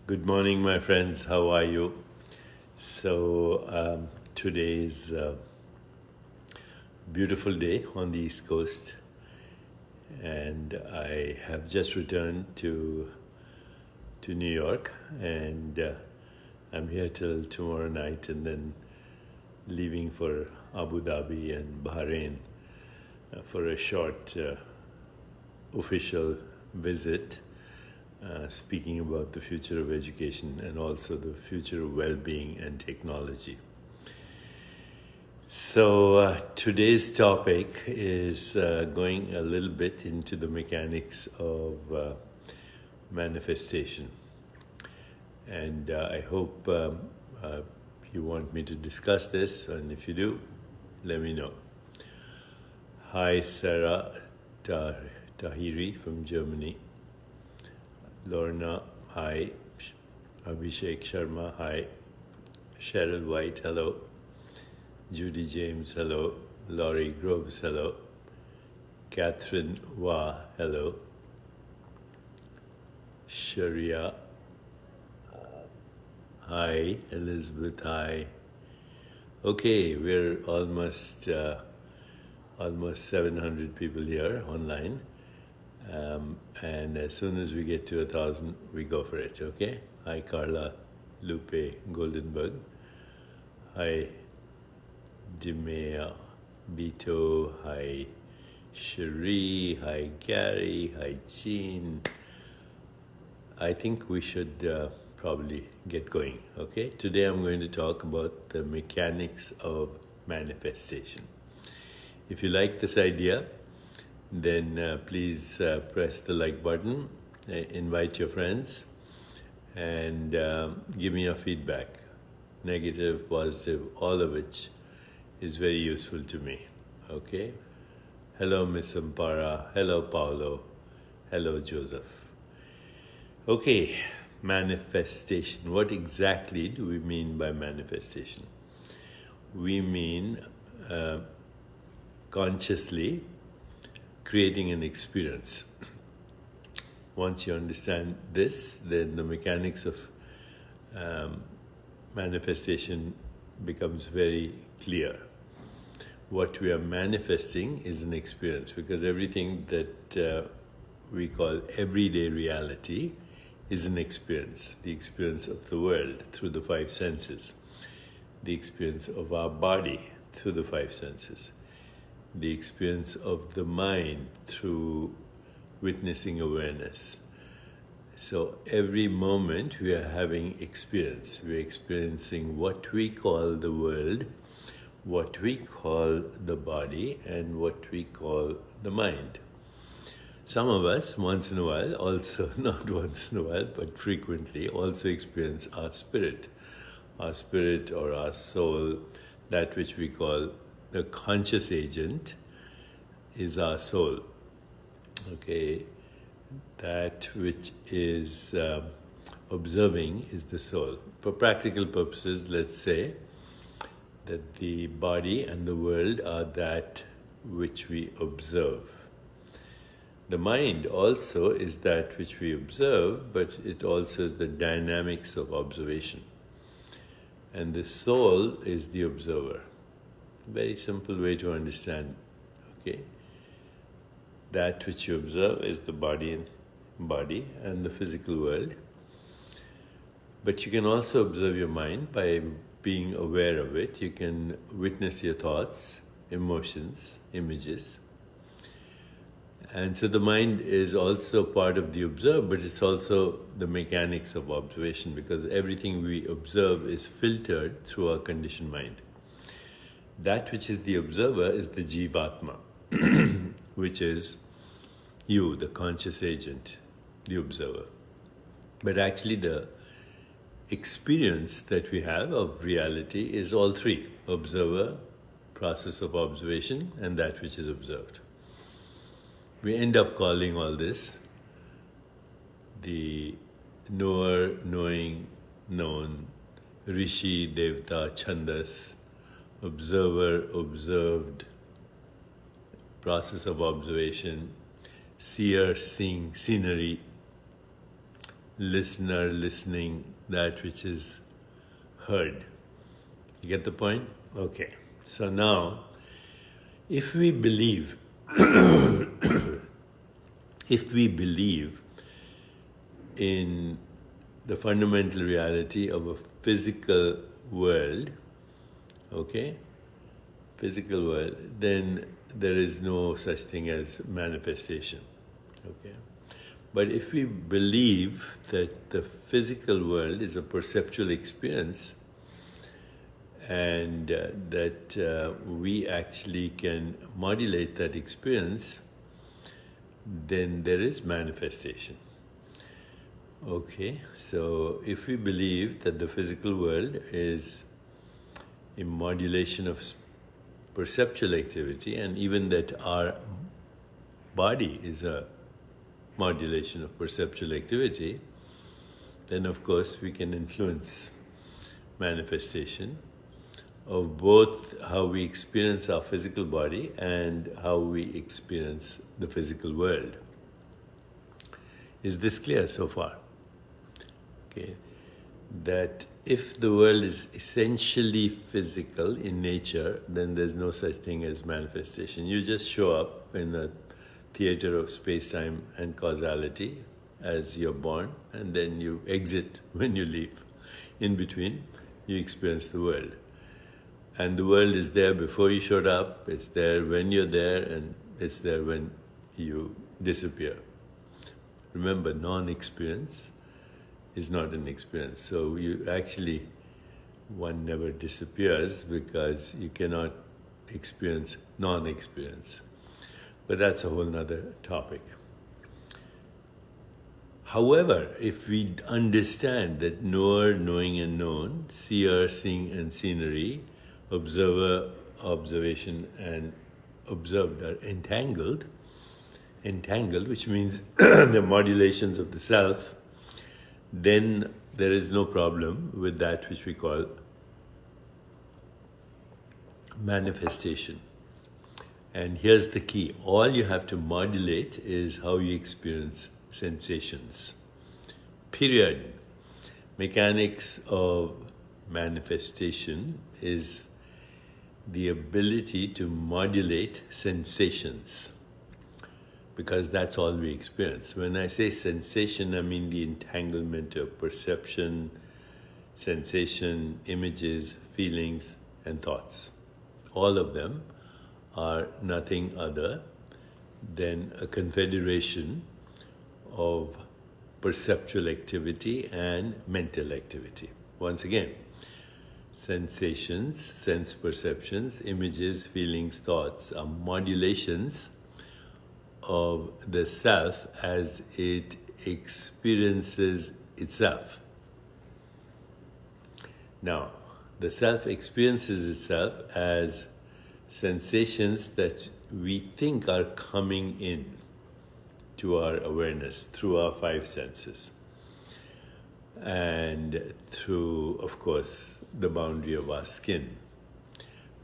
Good morning, my friends. How are you? Today is a beautiful day on the East Coast, and I have just returned to New York, and I'm here till tomorrow night, and then leaving for Abu Dhabi and Bahrain for a short official visit. Speaking about the future of education and also the future of well-being and technology. So today's topic is going a little bit into the mechanics of manifestation. And I hope you want me to discuss this, and if you do, let me know. Hi, Sarah Tahiri from Germany. Lorna, hi. Abhishek Sharma, hi. Cheryl White, hello. Judy James, hello. Laurie Groves, hello. Catherine Wah, hello. Sharia, hi. Elizabeth, hi. Okay, we're almost 700 people here online. And as soon as we get to 1,000, we go for it, okay? Hi, Carla, Lupe, Goldenberg. Hi, Dimea, Bito. Hi, Cherie. Hi, Gary. Hi, Jean. I think we should probably get going, okay? Today I'm going to talk about the mechanics of manifestation. If you like this idea, then please press the like button, invite your friends, and give me your feedback, negative, positive, all of which is very useful to me, okay? Hello, Miss Ampara. Hello, Paolo. Hello, Joseph. Okay, manifestation. What exactly do we mean by manifestation? We mean consciously creating an experience. Once you understand this, then the mechanics of manifestation becomes very clear. What we are manifesting is an experience, because everything that we call everyday reality is an experience. The experience of the world through the five senses, the experience of our body through the five senses, the experience of the mind through witnessing awareness. So every moment we are having experience. We're experiencing what we call the world, what we call the body, and what we call the mind. Some of us, once in a while, also not once in a while, but frequently, also experience our spirit or our soul, that which we call the conscious agent is our soul, okay? That which is observing is the soul. For practical purposes, let's say that the body and the world are that which we observe. The mind also is that which we observe, but it also is the dynamics of observation. And the soul is the observer. Very simple way to understand, okay? That which you observe is the body and the physical world. But you can also observe your mind by being aware of it. You can witness your thoughts, emotions, images. And so the mind is also part of the observer, but it's also the mechanics of observation, because everything we observe is filtered through our conditioned mind. That which is the observer is the Jivatma, which is you, the conscious agent, the observer. But actually the experience that we have of reality is all three: observer, process of observation, and that which is observed. We end up calling all this the knower, knowing, known, Rishi, Devta, Chandas, observer, observed, process of observation, seer, seeing, scenery, listener listening that which is heard. You get the point? Okay. So now, if we believe, if we believe in the fundamental reality of a physical world, okay, physical world, then there is no such thing as manifestation, okay. But if we believe that the physical world is a perceptual experience and that we actually can modulate that experience, then there is manifestation. Okay, so if we believe that the physical world is a modulation of perceptual activity, and even that our body is a modulation of perceptual activity, then of course we can influence manifestation of both how we experience our physical body and how we experience the physical world. Is this clear so far? Okay, that if the world is essentially physical in nature, then there's no such thing as manifestation. You just show up in the theater of space-time and causality as you're born, and then you exit when you leave. In between, you experience the world. And the world is there before you showed up, it's there when you're there, and it's there when you disappear. Remember, non-experience is not an experience. So you actually, one never disappears because you cannot experience non-experience. But that's a whole nother topic. However, if we understand that knower, knowing and known, seer, seeing and scenery, observer, observation and observed are entangled, which means the modulations of the self, then there is no problem with that which we call manifestation. And here's the key. All you have to modulate is how you experience sensations. Period. Mechanics of manifestation is the ability to modulate sensations, because that's all we experience. When I say sensation, I mean the entanglement of perception, sensation, images, feelings, and thoughts. All of them are nothing other than a confederation of perceptual activity and mental activity. Once again, sensations, sense perceptions, images, feelings, thoughts are modulations of the self as it experiences itself. Now, the self experiences itself as sensations that we think are coming in to our awareness through our five senses and through, of course, the boundary of our skin.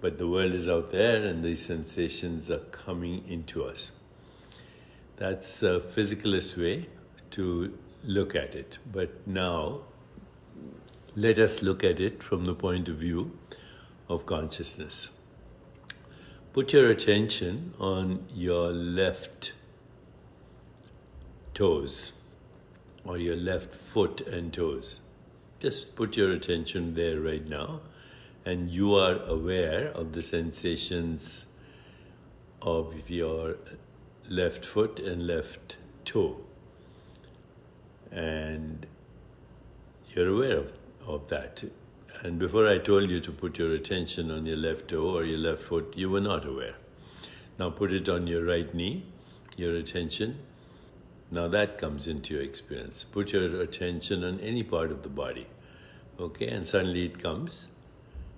But the world is out there and these sensations are coming into us. That's a physicalist way to look at it. But now, let us look at it from the point of view of consciousness. Put your attention on your left toes, or your left foot and toes. Just put your attention there right now, and you are aware of the sensations of your left foot and left toe. And you're aware of that. And before I told you to put your attention on your left toe or your left foot, you were not aware. Now put it on your right knee, your attention. Now that comes into your experience. Put your attention on any part of the body, okay? And suddenly it comes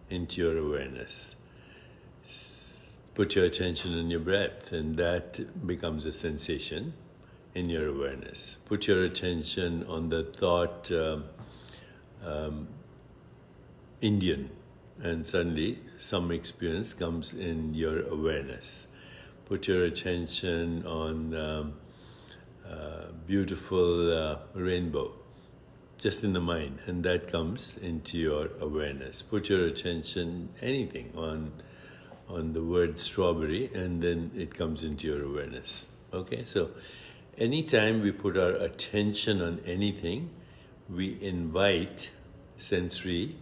into your awareness. Put your attention on your breath, and that becomes a sensation in your awareness. Put your attention on the thought Indian, and suddenly some experience comes in your awareness. Put your attention on beautiful rainbow, just in the mind, and that comes into your awareness. Put your attention, anything, on the word strawberry, and then it comes into your awareness. Okay, so anytime we put our attention on anything, we invite sensory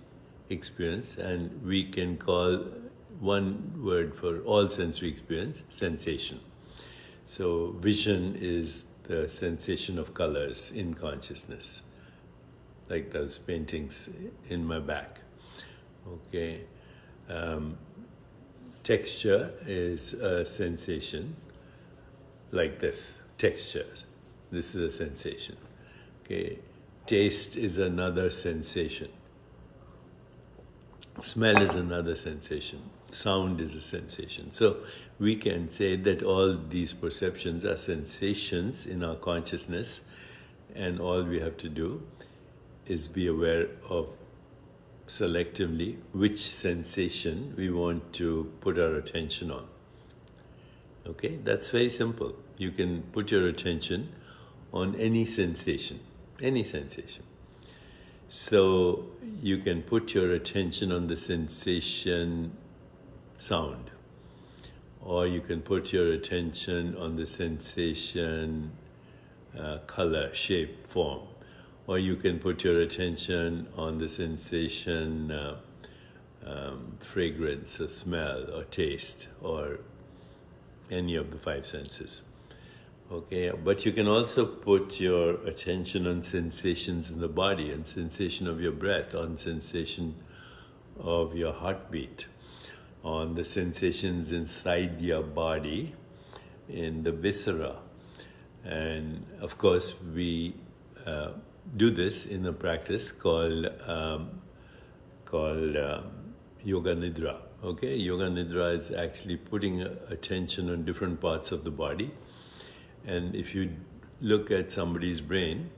experience, and we can call one word for all sensory experience, sensation. So vision is the sensation of colors in consciousness, like those paintings in my back. Okay. Texture is a sensation, like this, texture. This is a sensation. Okay. Taste is another sensation. Smell is another sensation. Sound is a sensation. So we can say that all these perceptions are sensations in our consciousness, and all we have to do is be aware of selectively which sensation we want to put our attention on. Okay, that's very simple. You can put your attention on any sensation, any sensation. So you can put your attention on the sensation sound, or you can put your attention on the sensation color, shape, form, or you can put your attention on the sensation fragrance or smell or taste or any of the five senses. Okay, but you can also put your attention on sensations in the body, on sensation of your breath, on sensation of your heartbeat, on the sensations inside your body, in the viscera. And of course, we do this in a practice called Yoga Nidra. Okay, Yoga Nidra is actually putting attention on different parts of the body. And if you look at somebody's brain,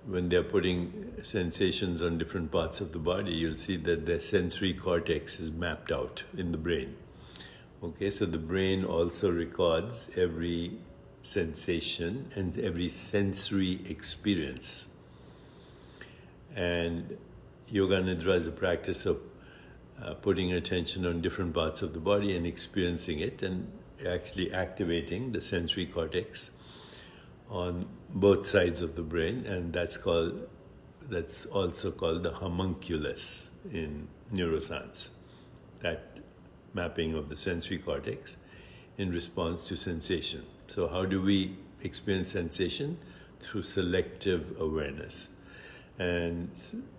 when they're putting sensations on different parts of the body, you'll see that their sensory cortex is mapped out in the brain. Okay, so the brain also records every sensation and every sensory experience. And Yoga Nidra is a practice of putting attention on different parts of the body and experiencing it, and actually activating the sensory cortex on both sides of the brain, and that's also called the homunculus in neuroscience, that mapping of the sensory cortex in response to sensation. So how do we experience sensation? Through selective awareness. And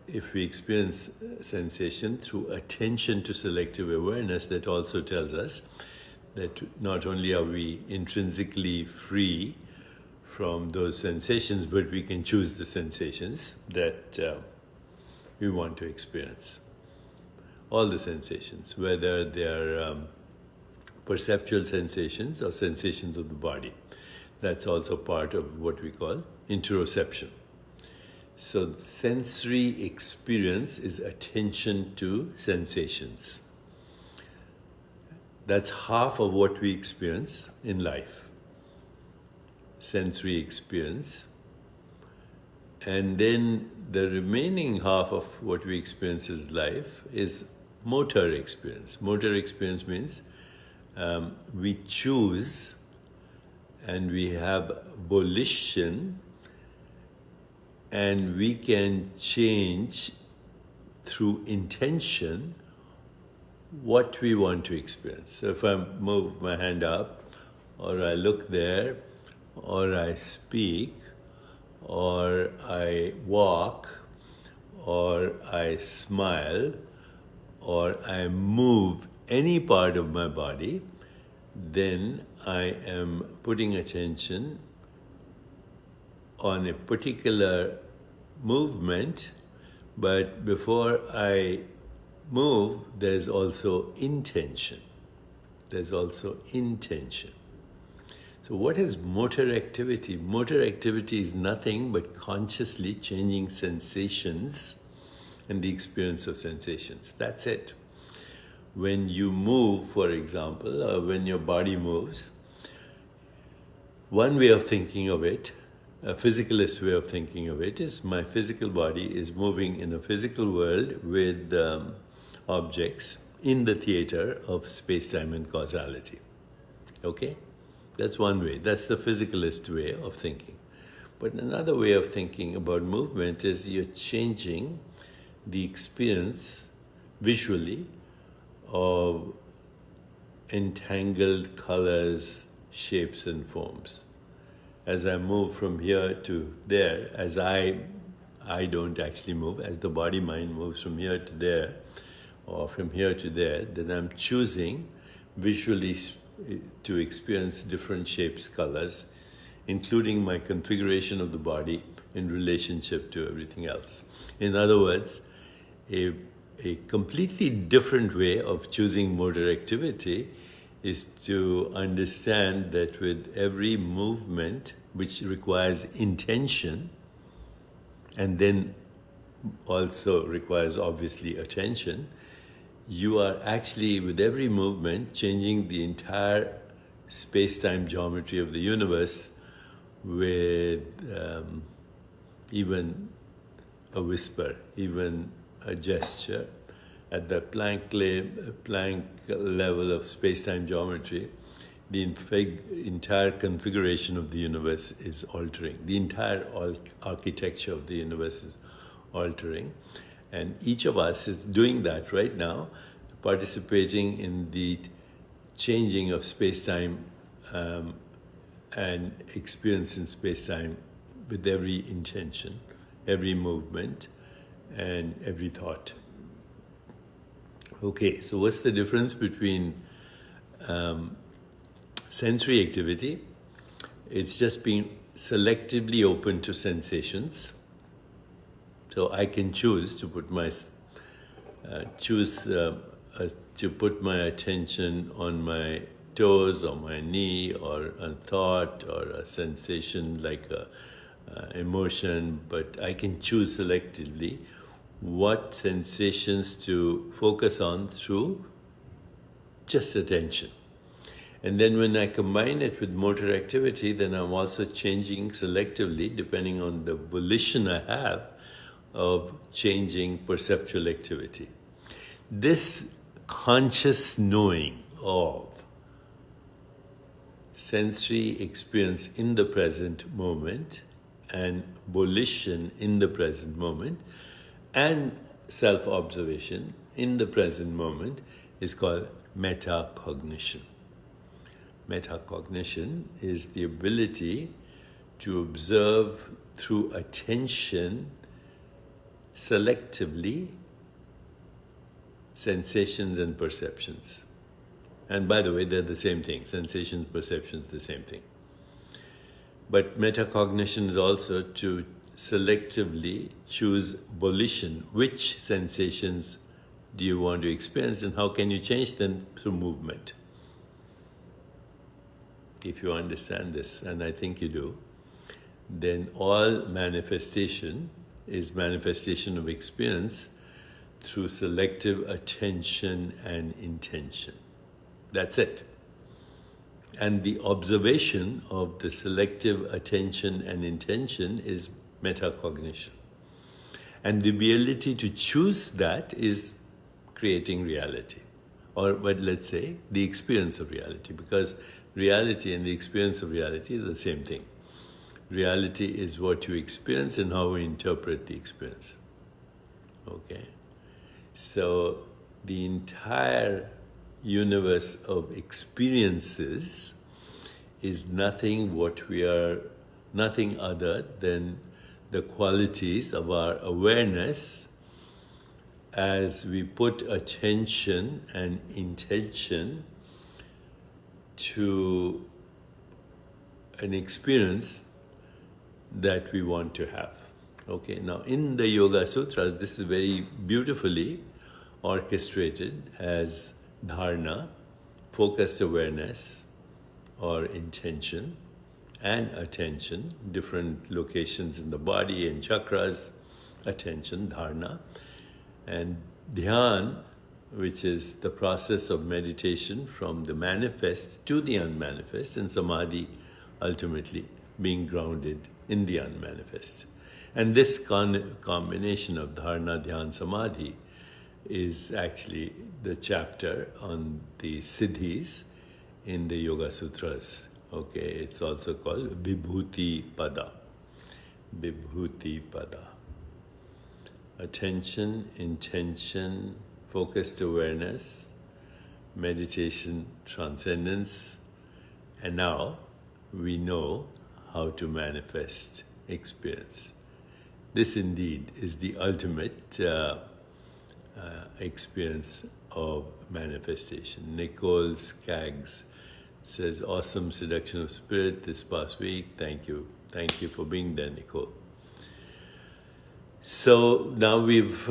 if we experience sensation through attention to selective awareness, that also tells us that not only are we intrinsically free from those sensations, but we can choose the sensations that we want to experience. All the sensations, whether they're perceptual sensations or sensations of the body. That's also part of what we call interoception. So sensory experience is attention to sensations. That's half of what we experience in life. Sensory experience. And then the remaining half of what we experience in life is motor experience. Motor experience means we choose and we have volition, and we can change through intention what we want to experience. So if I move my hand up, or I look there, or I speak, or I walk, or I smile, or I move any part of my body, then I am putting attention on a particular movement, but before I move, there's also intention. There's also intention. So what is motor activity? Motor activity is nothing but consciously changing sensations and the experience of sensations. That's it. When you move, for example, or when your body moves, one way of thinking of it, a physicalist way of thinking of it is my physical body is moving in a physical world with objects in the theater of space-time and causality. Okay? That's one way. That's the physicalist way of thinking. But another way of thinking about movement is you're changing the experience visually of entangled colors, shapes, and forms. As I move from here to there, as I don't actually move, as the body-mind moves from here to there, or from here to there, then I'm choosing visually to experience different shapes, colors, including my configuration of the body in relationship to everything else. In other words, a completely different way of choosing motor activity is to understand that with every movement, which requires intention, and then also requires obviously attention, you are actually, with every movement, changing the entire space-time geometry of the universe with even a whisper, even a gesture. At the Planck level of space-time geometry, the entire configuration of the universe is altering. The entire architecture of the universe is altering. And each of us is doing that right now, participating in the changing of space-time and experience in space-time with every intention, every movement, and every thought. Okay, so what's the difference between sensory activity? It's just being selectively open to sensations. So I can choose to put my attention on my toes or my knee or a thought or a sensation like a emotion, but I can choose selectively what sensations to focus on through just attention. And then when I combine it with motor activity, then I'm also changing selectively, depending on the volition I have, of changing perceptual activity. This conscious knowing of sensory experience in the present moment and volition in the present moment and self-observation in the present moment is called metacognition. Metacognition is the ability to observe through attention selectively sensations and perceptions. And by the way, they're the same thing. Sensations, perceptions, the same thing. But metacognition is also to selectively choose volition. Which sensations do you want to experience and how can you change them through movement? If you understand this, and I think you do, then all manifestation is manifestation of experience through selective attention and intention. That's it. And the observation of the selective attention and intention is metacognition. And the ability to choose that is creating reality. Or but let's say the experience of reality, because reality and the experience of reality are the same thing. Reality is what you experience and how we interpret the experience. Okay? So the entire universe of experiences is nothing other than the qualities of our awareness as we put attention and intention to an experience that we want to have. Okay, now in the Yoga Sutras, this is very beautifully orchestrated as dharana, focused awareness or intention, and attention, different locations in the body and chakras, attention, dharana, and dhyan, which is the process of meditation from the manifest to the unmanifest, and samadhi ultimately being grounded in the unmanifest. And this combination of dharana, dhyan, samadhi is actually the chapter on the siddhis in the Yoga Sutras. Okay, it's also called Vibhuti Pada. Vibhuti Pada. Attention, intention, focused awareness, meditation, transcendence, and now we know how to manifest experience. This indeed is the ultimate experience of manifestation. Nicole Skaggs says, awesome seduction of spirit this past week. Thank you. Thank you for being there, Nicole. So now we've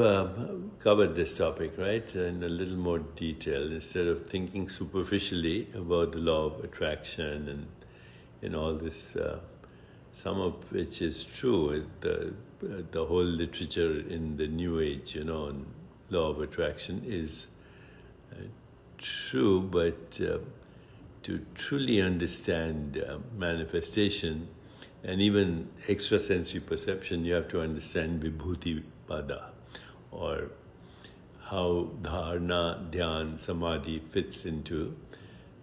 covered this topic, right, in a little more detail. Instead of thinking superficially about the law of attraction and all this, some of which is true. The whole literature in the New Age, on law of attraction is true, but to truly understand manifestation and even extrasensory perception, you have to understand Vibhuti Pada, or how dharana, dhyan, samadhi fits into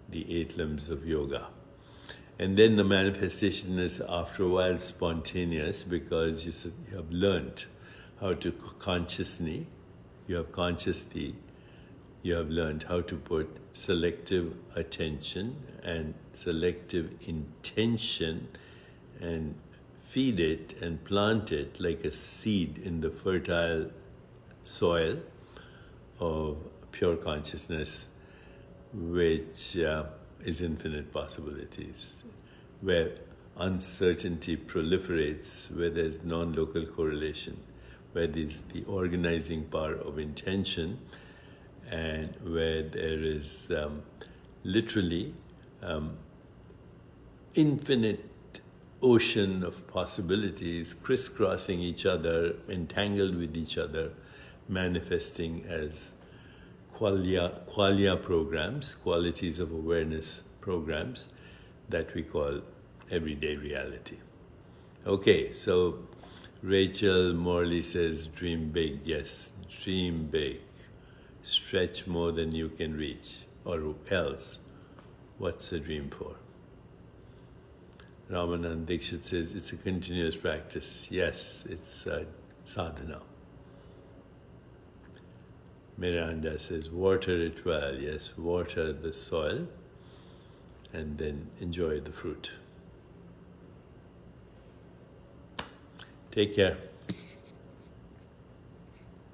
the 8 limbs of yoga. And then the manifestation is after a while spontaneous, because you have learned how to consciously, you have learned how to put selective attention and selective intention and feed it and plant it like a seed in the fertile soil of pure consciousness, which is infinite possibilities, where uncertainty proliferates, where there's non-local correlation, where there's the organizing power of intention, and where there is literally infinite ocean of possibilities crisscrossing each other, entangled with each other, manifesting as qualia programs, qualities of awareness programs that we call everyday reality. Okay, so Rachel Morley says, dream big. Yes, dream big. Stretch more than you can reach, or else, what's a dream for? Ramanand Dixit says, it's a continuous practice. Yes, it's sadhana. Miranda says, water it well. Yes, water the soil and then enjoy the fruit. Take care.